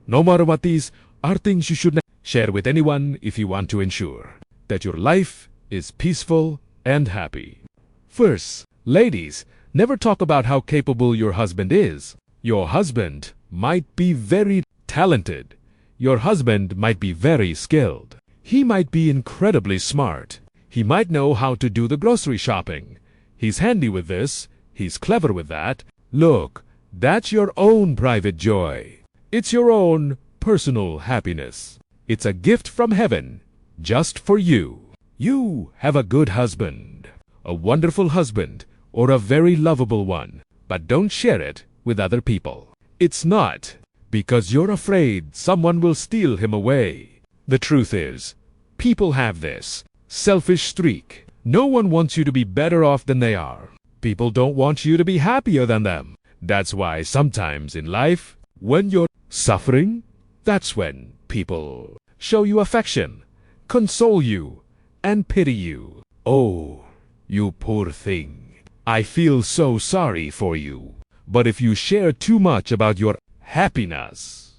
No matter what, these are things you should not share with anyone if you want to ensure that your life is peaceful and happy. First, ladies, never talk about how capable your husband is. Your husband might be very talented. Your husband might be very skilled. He might be incredibly smart. He might know how to do the grocery shopping. He's handy with this. He's clever with that. Look, that's your own private joy. It's your own personal happiness. It's a gift from heaven, just for you. You have a good husband, a wonderful husband, or a very lovable one, but don't share it with other people. It's not because you're afraid someone will steal him away. The truth is, people have this selfish streak. No one wants you to be better off than they are. People don't want you to be happier than them. That's why sometimes in life, when you're suffering, that's when people show you affection, console you, and pity you. Oh, you poor thing. I feel so sorry for you. But if you share too much about your happiness,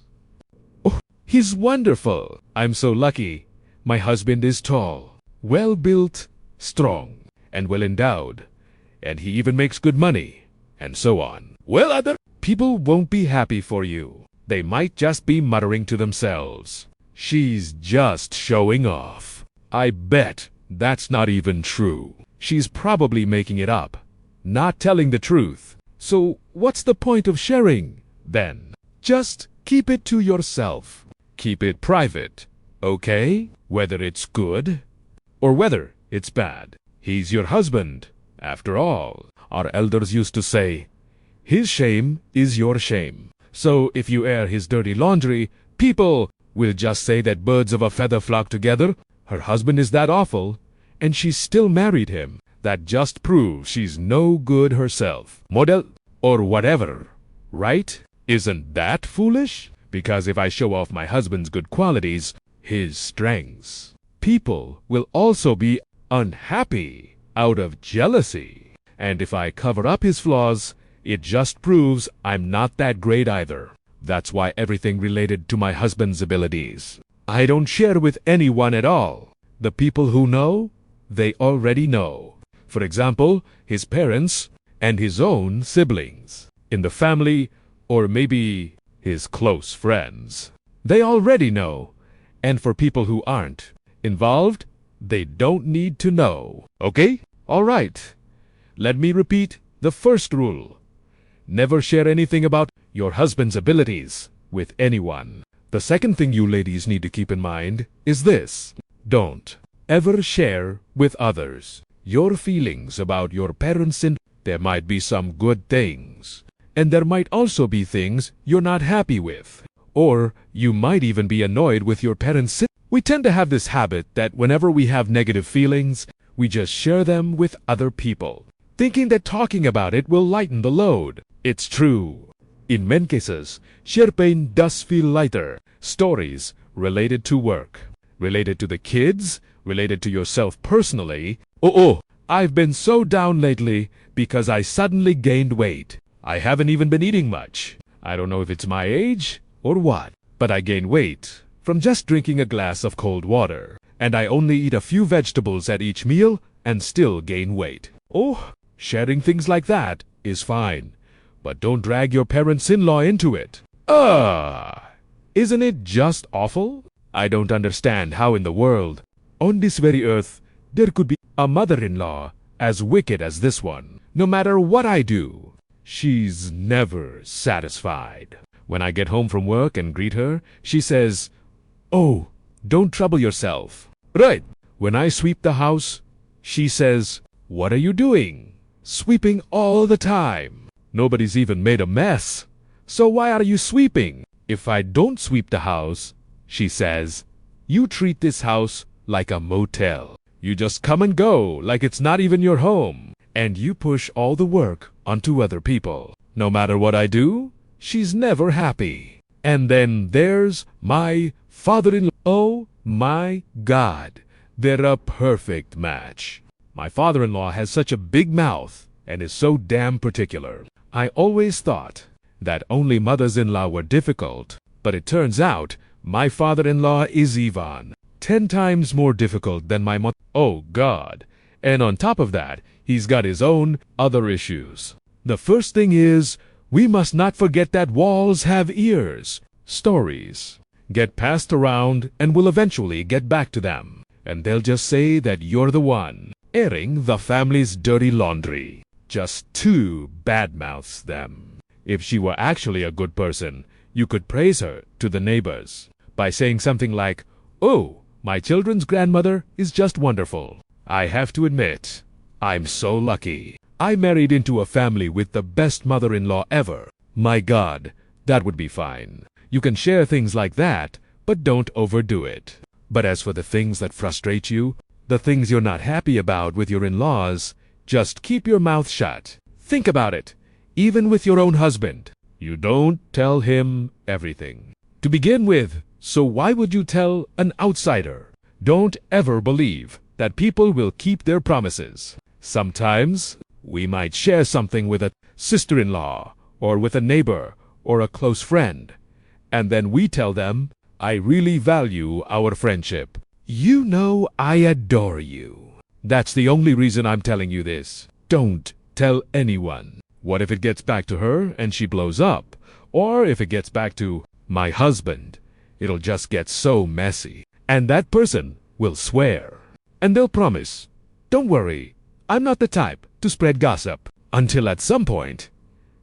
oh, he's wonderful. I'm so lucky. My husband is tall, well-built, strong, and well-endowed, and he even makes good money, and so on. Well, other people won't be happy for you. They might just be muttering to themselves, "She's just showing off." I bet that's not even true. She's probably making it up, not telling the truth. So what's the point of sharing, then? Just keep it to yourself. Keep it private, okay? Whether it's good or whether it's bad. He's your husband, after all. Our elders used to say, his shame is your shame. So if you air his dirty laundry, people will just say that birds of a feather flock together. Her husband is that awful, and she still married him. That just proves she's no good herself. Model or whatever, right? Isn't that foolish? Because if I show off my husband's good qualities, his strengths, people will also be unhappy out of jealousy. And if I cover up his flaws, it just proves I'm not that great either. That's why everything related to my husband's abilities, I don't share with anyone at all. The people who know, they already know. For example, his parents and his own siblings in the family, or maybe his close friends. They already know. And for people who aren't involved, they don't need to know. Okay? All right. Let me repeat the first rule. Never share anything about your husband's abilities with anyone. The second thing you ladies need to keep in mind is this. Don't ever share with others your feelings about your parents. And there might be some good things, and there might also be things you're not happy with, or you might even be annoyed with your parents. We tend to have this habit that whenever we have negative feelings, we just share them with other people, thinking that talking about it will lighten the load. It's true. In many cases, share pain does feel lighter. Stories related to work, related to the kids, related to yourself personally. I've been so down lately because I suddenly gained weight. I haven't even been eating much. I don't know if it's my age or what, but I gained weight from just drinking a glass of cold water. And I only eat a few vegetables at each meal and still gain weight. Oh, sharing things like that is fine, but don't drag your parents-in-law into it. Isn't it just awful? I don't understand how in the world, on this very earth, there could be a mother-in-law as wicked as this one. No matter what I do, she's never satisfied. When I get home from work and greet her, she says, "Oh, don't trouble yourself." Right. When I sweep the house, she says, "What are you doing? Sweeping all the time. Nobody's even made a mess. So why are you sweeping?" If I don't sweep the house, she says, "You treat this house like a motel. You just come and go like it's not even your home. And you push all the work onto other people. No matter what I do, she's never happy." And then there's my father-in-law. Oh my God, they're a perfect match. My father-in-law has such a big mouth and is so damn particular. I always thought that only mothers-in-law were difficult, But it turns out my father-in-law is even 10 times more difficult than my mother. Oh God. And on top of that, he's got his own other issues. The first thing is, we must not forget that walls have ears. Stories get passed around and will eventually get back to them. And they'll just say that you're the one airing the family's dirty laundry. Just to badmouth them. If she were actually a good person, you could praise her to the neighbors by saying something like, "Oh, my children's grandmother is just wonderful. I have to admit, I'm so lucky. I married into a family with the best mother-in-law ever." My God, that would be fine. You can share things like that, but don't overdo it. But as for the things that frustrate you, the things you're not happy about with your in-laws, just keep your mouth shut. Think about it. Even with your own husband, you don't tell him everything. To begin with, so why would you tell an outsider? Don't ever believe that people will keep their promises. Sometimes we might share something with a sister-in-law or with a neighbor or a close friend, and then we tell them, "I really value our friendship. You know I adore you. That's the only reason I'm telling you this." Don't tell anyone. What if it gets back to her and she blows up? Or if it gets back to my husband, it'll just get so messy. And that person will swear. And they'll promise, "Don't worry, I'm not the type to spread gossip." Until at some point,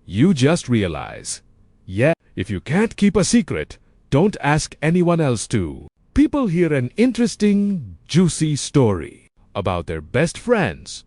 you just realize, yeah, if you can't keep a secret, don't ask anyone else to. People hear an interesting, juicy story about their best friends.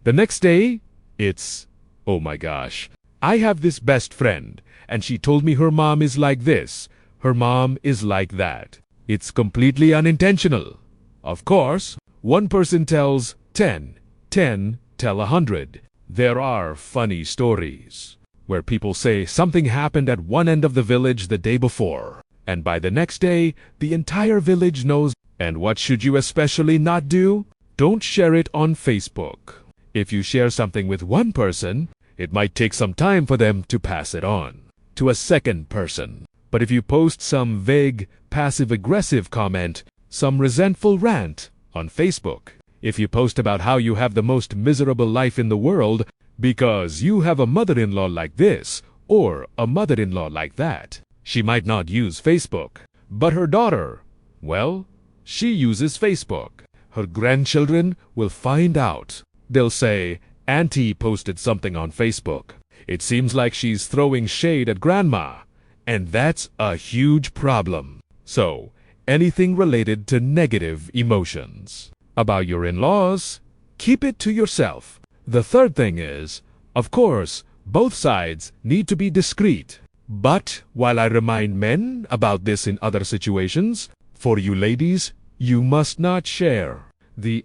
The next day, it's, "Oh my gosh, I have this best friend, and she told me her mom is like this, her mom is like that." It's completely unintentional. Of course, one person tells 10, 10 tell 100. There are funny stories where people say something happened at one end of the village the day before, and by the next day, the entire village knows. And what should you especially not do? Don't share it on Facebook. If you share something with one person, it might take some time for them to pass it on to a second person. But if you post some vague, passive-aggressive comment, some resentful rant on Facebook, if you post about how you have the most miserable life in the world because you have a mother-in-law like this or a mother-in-law like that, she might not use Facebook. But her daughter, well, she uses Facebook. Her grandchildren will find out. They'll say, "Auntie posted something on Facebook. It seems like she's throwing shade at Grandma." And that's a huge problem. So, anything related to negative emotions about your in-laws, keep it to yourself. The third thing is, of course, both sides need to be discreet. But while I remind men about this in other situations, for you ladies, you must not share the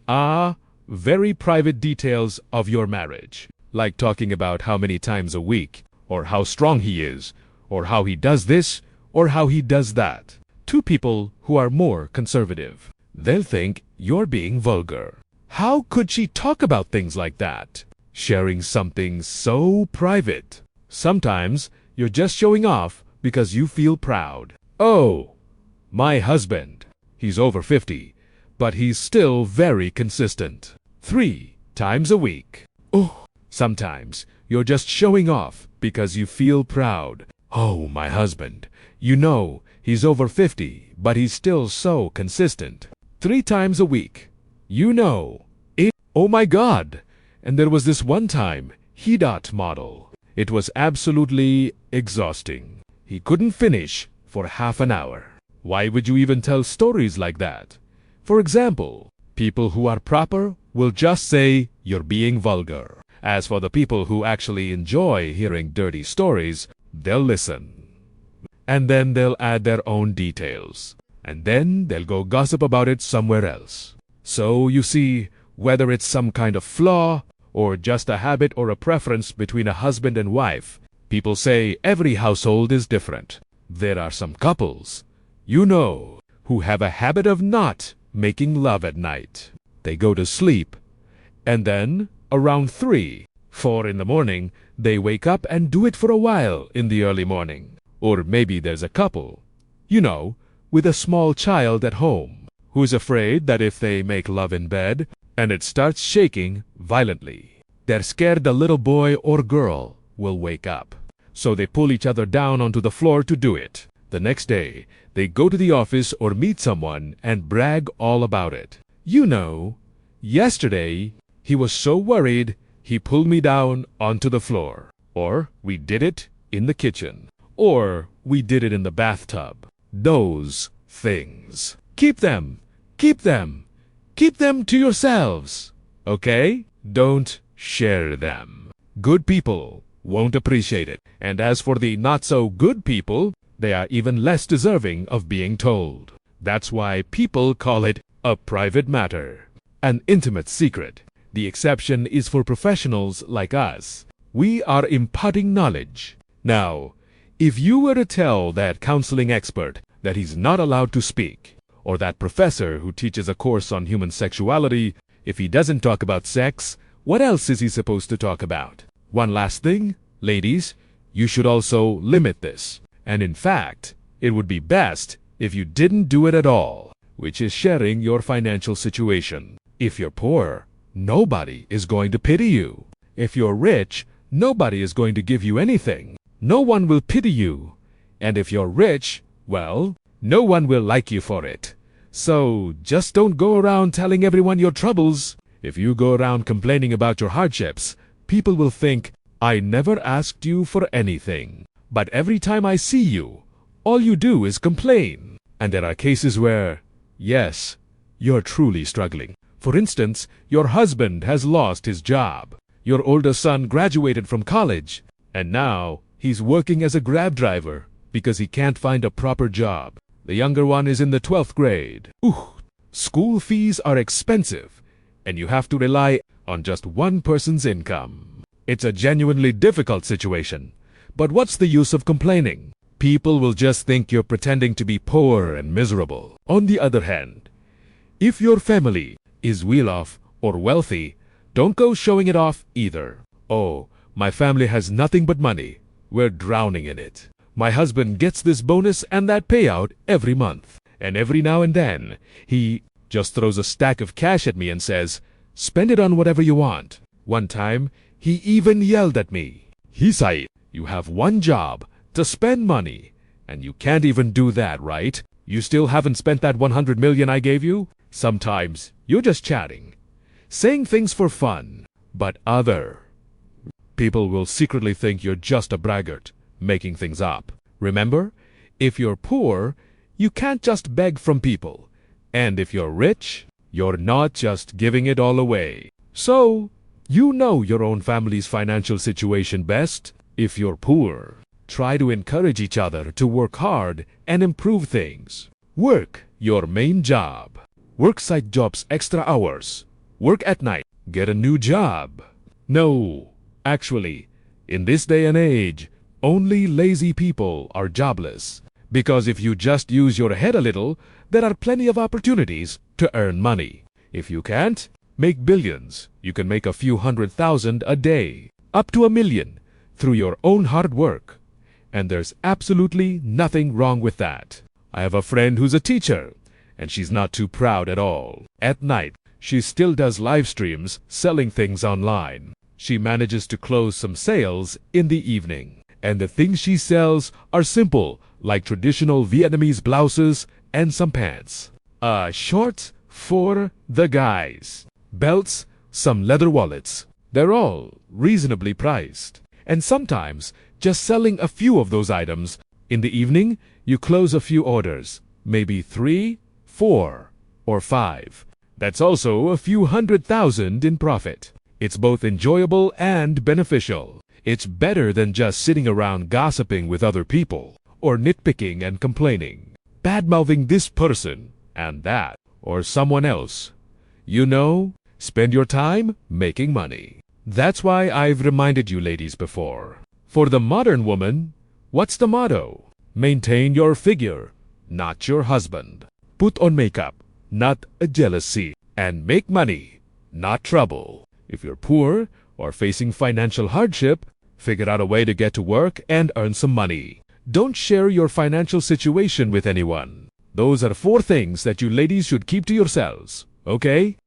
very private details of your marriage, like talking about how many times a week, or how strong he is, or how he does this, or how he does that, to people who are more conservative. They'll think you're being vulgar. How could she talk about things like that? Sharing something so private. Sometimes you're just showing off because you feel proud. "Oh, my husband, he's over 50. But he's still very consistent. 3 times a week." Oh, sometimes you're just showing off because you feel proud. "Oh, my husband, you know, he's over 50, but he's still so consistent. 3 times a week. You know, it. Oh my God." And there was this one time, HEDOT model. It was absolutely exhausting. He couldn't finish for half an hour. Why would you even tell stories like that? For example, people who are proper will just say you're being vulgar. As for the people who actually enjoy hearing dirty stories, they'll listen. And then they'll add their own details. And then they'll go gossip about it somewhere else. So you see, whether it's some kind of flaw or just a habit or a preference between a husband and wife, people say every household is different. There are some couples, you know, who have a habit of not making love at night. They go to sleep, and then around 3, 4 in the morning, they wake up and do it for a while in the early morning. Or maybe there's a couple You know, with a small child at home who is afraid that if they make love in bed and it starts shaking violently, they're scared the little boy or girl will wake up. So they pull each other down onto the floor to do it. The next day, they go to the office or meet someone and brag all about it. You know, yesterday, he was so worried, he pulled me down onto the floor. Or we did it in the kitchen. Or we did it in the bathtub. Those things. Keep them. Keep them. Keep them to yourselves. Okay? Don't share them. Good people won't appreciate it. And as for the not-so-good people, they are even less deserving of being told. That's why people call it a private matter, an intimate secret. The exception is for professionals like us. We are imparting knowledge. Now, if you were to tell that counseling expert that he's not allowed to speak, or that professor who teaches a course on human sexuality, if he doesn't talk about sex, what else is he supposed to talk about? One last thing, ladies, you should also limit this. And in fact, it would be best if you didn't do it at all, which is sharing your financial situation. If you're poor, nobody is going to pity you. If you're rich, nobody is going to give you anything. No one will pity you. And if you're rich, well, no one will like you for it. So just don't go around telling everyone your troubles. If you go around complaining about your hardships, people will think, I never asked you for anything. But every time I see you, all you do is complain. And there are cases where, yes, you're truly struggling. For instance, your husband has lost his job. Your older son graduated from college, and now he's working as a Grab driver because he can't find a proper job. The younger one is in the 12th grade. School fees are expensive, and you have to rely on just one person's income. It's a genuinely difficult situation. But what's the use of complaining? People will just think you're pretending to be poor and miserable. On the other hand, if your family is well-off or wealthy, don't go showing it off either. Oh, my family has nothing but money. We're drowning in it. My husband gets this bonus and that payout every month. And every now and then, he just throws a stack of cash at me and says, spend it on whatever you want. One time, he even yelled at me. He said, you have one job, to spend money, and you can't even do that, right? You still haven't spent that 100 million I gave you? Sometimes you're just chatting, saying things for fun, but other people will secretly think you're just a braggart, making things up. Remember, if you're poor, you can't just beg from people, and if you're rich, you're not just giving it all away. So, you know your own family's financial situation best. If you're poor, try to encourage each other to work hard and improve things. Work your main job. Work side jobs extra hours. Work at night. Get a new job. No, actually, in this day and age, only lazy people are jobless. Because if you just use your head a little, there are plenty of opportunities to earn money. If you can't make billions, you can make a few 100,000 a day, up to 1 million. Through your own hard work. And there's absolutely nothing wrong with that. I have a friend who's a teacher, and she's not too proud at all. At night, she still does live streams selling things online. She manages to close some sales in the evening. And the things she sells are simple, like traditional Vietnamese blouses and some pants. Shorts for the guys. Belts, some leather wallets. They're all reasonably priced. And sometimes, just selling a few of those items, in the evening, you close a few orders, maybe 3, 4, or 5. That's also a few 100,000 in profit. It's both enjoyable and beneficial. It's better than just sitting around gossiping with other people, or nitpicking and complaining, bad-mouthing this person and that, or someone else. You know, spend your time making money. That's why I've reminded you ladies before. For the modern woman, what's the motto? Maintain your figure, not your husband. Put on makeup, not a jealousy. And make money, not trouble. If you're poor or facing financial hardship, figure out a way to get to work and earn some money. Don't share your financial situation with anyone. Those are 4 things that you ladies should keep to yourselves, okay?